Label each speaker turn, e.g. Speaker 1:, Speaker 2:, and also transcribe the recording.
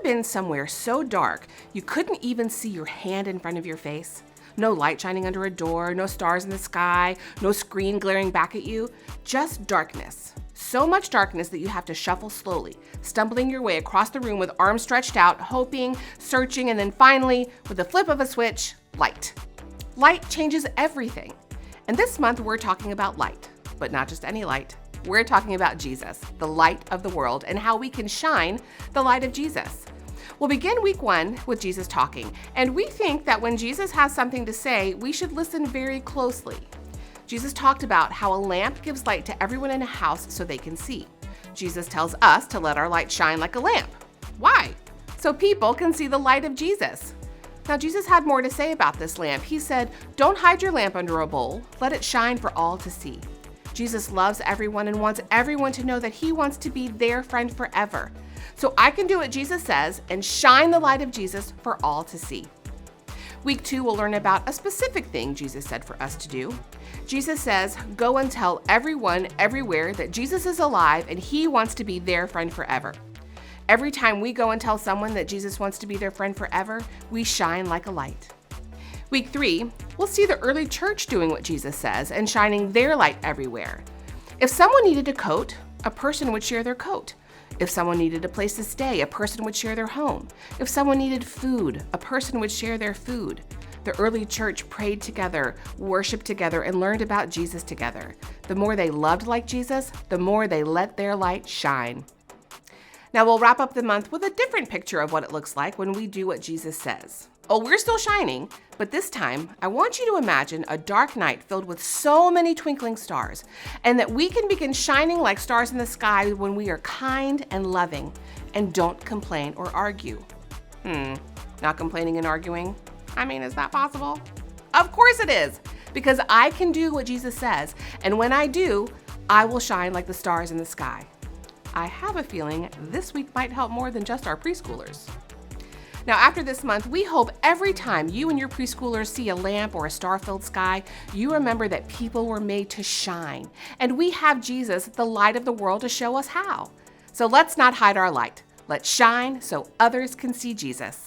Speaker 1: been somewhere so dark you couldn't even see your hand in front of your face? No light shining under a door, no stars in the sky, no screen glaring back at you, just darkness. So much darkness that you have to shuffle slowly, stumbling your way across the room with arms stretched out, hoping, searching, and then finally, with the flip of a switch, light. Light changes everything. And this month we're talking about light, but not just any light. We're talking about Jesus, the light of the world, and how we can shine the light of Jesus. We'll begin week 1 with Jesus talking, and we think that when Jesus has something to say, we should listen very closely. Jesus talked about how a lamp gives light to everyone in a house so they can see. Jesus tells us to let our light shine like a lamp. Why? So people can see the light of Jesus. Now, Jesus had more to say about this lamp. He said, "Don't hide your lamp under a bowl. Let it shine for all to see." Jesus loves everyone and wants everyone to know that he wants to be their friend forever. So I can do what Jesus says and shine the light of Jesus for all to see. Week 2, we'll learn about a specific thing Jesus said for us to do. Jesus says, go and tell everyone, everywhere that Jesus is alive and he wants to be their friend forever. Every time we go and tell someone that Jesus wants to be their friend forever, we shine like a light. Week 3, we'll see the early church doing what Jesus says and shining their light everywhere. If someone needed a coat, a person would share their coat. If someone needed a place to stay, a person would share their home. If someone needed food, a person would share their food. The early church prayed together, worshiped together, and learned about Jesus together. The more they loved like Jesus, the more they let their light shine. Now we'll wrap up the month with a different picture of what it looks like when we do what Jesus says. Oh, we're still shining, but this time I want you to imagine a dark night filled with so many twinkling stars, and that we can begin shining like stars in the sky when we are kind and loving and don't complain or argue. Not complaining and arguing? I mean, is that possible? Of course it is, because I can do what Jesus says, and when I do, I will shine like the stars in the sky. I have a feeling this week might help more than just our preschoolers. Now, after this month, we hope every time you and your preschoolers see a lamp or a star-filled sky, you remember that people were made to shine, and we have Jesus, the light of the world, to show us how. So let's not hide our light. Let's shine so others can see Jesus.